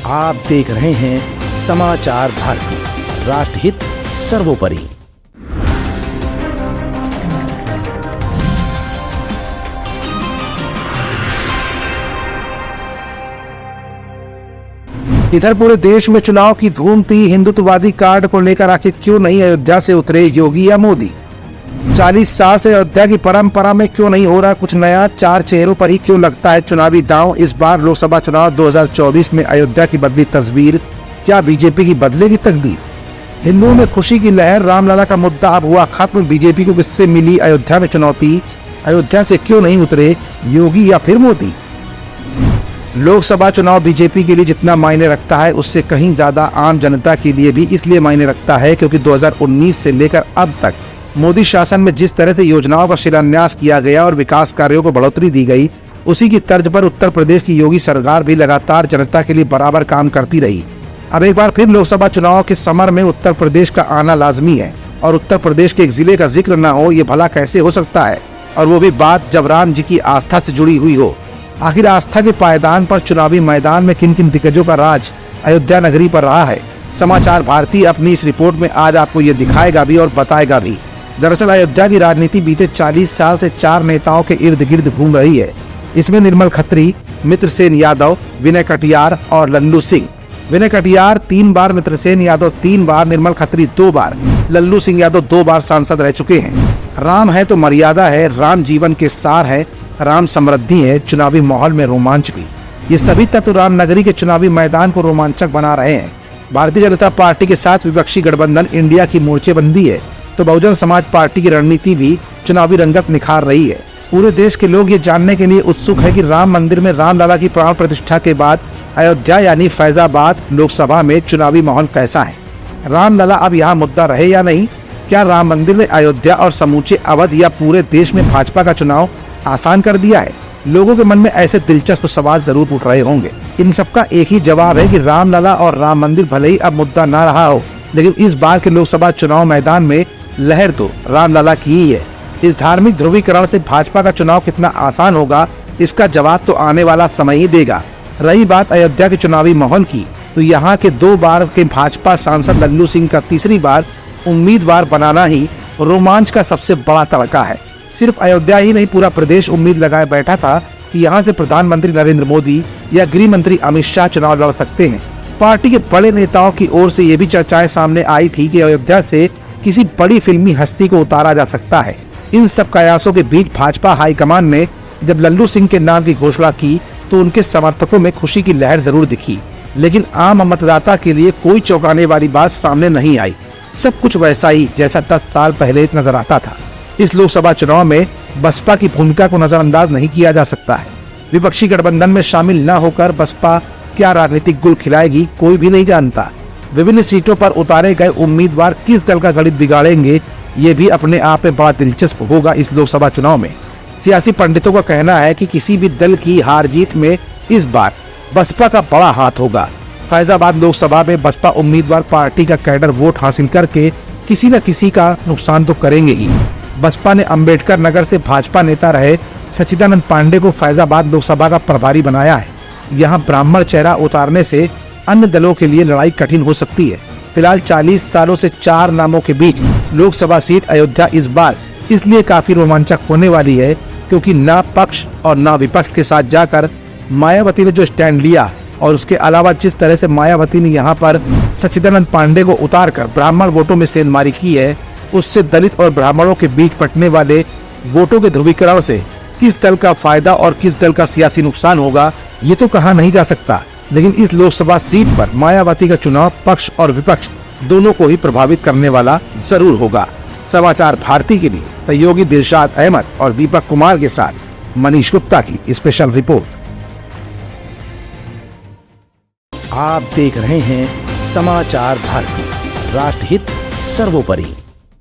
आप देख रहे हैं समाचार भारती, राष्ट्रहित सर्वोपरि। इधर पूरे देश में चुनाव की धूम थी। हिंदुत्ववादी कार्ड को लेकर आखिर क्यों नहीं अयोध्या से उतरे योगी या मोदी? 40 साल से अयोध्या की परंपरा में क्यों नहीं हो रहा कुछ नया? चार चेहरों पर ही क्यों लगता है चुनावी दांव? इस बार लोकसभा चुनाव 2024 में अयोध्या की बदली तस्वीर, क्या बीजेपी की बदलेगी तकदीर? हिंदुओं में खुशी की लहर, रामलला का मुद्दा अब हुआ खत्म। बीजेपी को किससे मिली अयोध्या में चुनौती? अयोध्या से क्यों नहीं उतरे योगी या फिर मोदी? लोकसभा चुनाव बीजेपी के लिए जितना मायने रखता है उससे कहीं ज्यादा आम जनता के लिए भी इसलिए मायने रखता है क्योंकि 2019 से लेकर अब तक मोदी शासन में जिस तरह से योजनाओं का शिलान्यास किया गया और विकास कार्यों को बढ़ोतरी दी गई, उसी की तर्ज पर उत्तर प्रदेश की योगी सरकार भी लगातार जनता के लिए बराबर काम करती रही। अब एक बार फिर लोकसभा चुनाव के समर में उत्तर प्रदेश का आना लाजमी है और उत्तर प्रदेश के एक जिले का जिक्र न हो ये भला कैसे हो सकता है? और वो भी बात जब राम जी की आस्था से जुड़ी हुई हो। आखिर आस्था के पायदान पर चुनावी मैदान में किन किन दिग्गजों का राज अयोध्या नगरी पर रहा है? समाचार भारती अपनी इस रिपोर्ट में आज आपको ये दिखाएगा भी और बताएगा भी। दरअसल अयोध्या की राजनीति बीते 40 साल से चार नेताओं के इर्द गिर्द घूम रही है। इसमें निर्मल खत्री, मित्रसेन यादव, विनय कटियार और लल्लू सिंह। विनय कटियार 3 बार, मित्रसेन यादव 3 बार, निर्मल खत्री 2 बार, लल्लू सिंह यादव 2 बार सांसद रह चुके हैं। राम है तो मर्यादा है, राम जीवन के सार है, राम समृद्धि है, चुनावी माहौल में रोमांच भी। ये सभी तत्व राम नगरी के चुनावी मैदान को रोमांचक बना रहे हैं। भारतीय जनता पार्टी के साथ विपक्षी गठबंधन इंडिया की मोर्चेबंदी है तो बहुजन समाज पार्टी की रणनीति भी चुनावी रंगत निखार रही है। पूरे देश के लोग ये जानने के लिए उत्सुक है कि राम मंदिर में रामलला की प्राण प्रतिष्ठा के बाद अयोध्या यानी फैजाबाद लोकसभा में चुनावी माहौल कैसा है? रामलला अब यहाँ मुद्दा रहे या नहीं? क्या राम मंदिर ने अयोध्या और समूचे अवध या पूरे देश में भाजपा का चुनाव आसान कर दिया है? लोगों के मन में ऐसे दिलचस्प सवाल जरूर उठ रहे होंगे। इन सबका एक ही जवाब है कि रामलला और राम मंदिर भले ही अब मुद्दा ना रहा हो, लेकिन इस बार के लोकसभा चुनाव मैदान में लहर तो रामलला की ही है। इस धार्मिक ध्रुवीकरण से भाजपा का चुनाव कितना आसान होगा, इसका जवाब तो आने वाला समय ही देगा। रही बात अयोध्या के चुनावी माहौल की, तो यहाँ के 2 बार के भाजपा सांसद लल्लू सिंह का तीसरी बार उम्मीदवार बनाना ही रोमांच का सबसे बड़ा तड़का है। सिर्फ अयोध्या ही नहीं, पूरा प्रदेश उम्मीद लगाए बैठा था कि यहाँ से प्रधानमंत्री नरेंद्र मोदी या गृह मंत्री अमित शाह चुनाव लड़ सकते हैं। पार्टी के बड़े नेताओं की ओर से ये भी चर्चाएं सामने आई थी कि अयोध्या से किसी बड़ी फिल्मी हस्ती को उतारा जा सकता है। इन सब कयासों के बीच भाजपा हाईकमान ने जब लल्लू सिंह के नाम की घोषणा की तो उनके समर्थकों में खुशी की लहर जरूर दिखी, लेकिन आम मतदाता के लिए कोई चौंकाने वाली बात सामने नहीं आई। सब कुछ वैसा ही जैसा 10 साल पहले नजर आता था। इस लोकसभा चुनाव में बसपा की भूमिका को नजरअंदाज नहीं किया जा सकता है। विपक्षी गठबंधन में शामिल न होकर बसपा क्या राजनीतिक गुल खिलाएगी, कोई भी नहीं जानता। विभिन्न सीटों पर उतारे गए उम्मीदवार किस दल का गणित बिगाड़ेंगे, ये भी अपने आप में बड़ा दिलचस्प होगा। इस लोकसभा चुनाव में सियासी पंडितों का कहना है कि किसी भी दल की हार जीत में इस बार बसपा का बड़ा हाथ होगा। फैजाबाद लोकसभा में बसपा उम्मीदवार पार्टी का कैडर वोट हासिल करके किसी न किसी का नुकसान तो करेंगे ही। बसपा ने अंबेडकर नगर से भाजपा नेता रहे सच्चिदानंद पांडे को फैजाबाद लोकसभा का प्रभारी बनाया है। यहाँ ब्राह्मण चेहरा उतारने से अन्य दलों के लिए लड़ाई कठिन हो सकती है। फिलहाल 40 सालों से 4 नामों के बीच लोकसभा सीट अयोध्या इस बार इसलिए काफी रोमांचक होने वाली है क्योंकि न पक्ष और न विपक्ष के साथ जाकर मायावती ने जो स्टैंड लिया और उसके अलावा जिस तरह से मायावती ने यहाँ पर सच्चिदानंद पांडे को उतारकर ब्राह्मण वोटों में सेंधमारी की है, उससे दलित और ब्राह्मणों के बीच बंटने वाले वोटों के ध्रुवीकरण से किस दल का फायदा और किस दल का सियासी नुकसान होगा ये तो कहा नहीं जा सकता। लेकिन इस लोकसभा सीट पर मायावती का चुनाव पक्ष और विपक्ष दोनों को ही प्रभावित करने वाला जरूर होगा। समाचार भारती के लिए सहयोगी दिलशाद अहमद और दीपक कुमार के साथ मनीष गुप्ता की स्पेशल रिपोर्ट। आप देख रहे हैं समाचार भारती, राष्ट्रहित सर्वोपरि।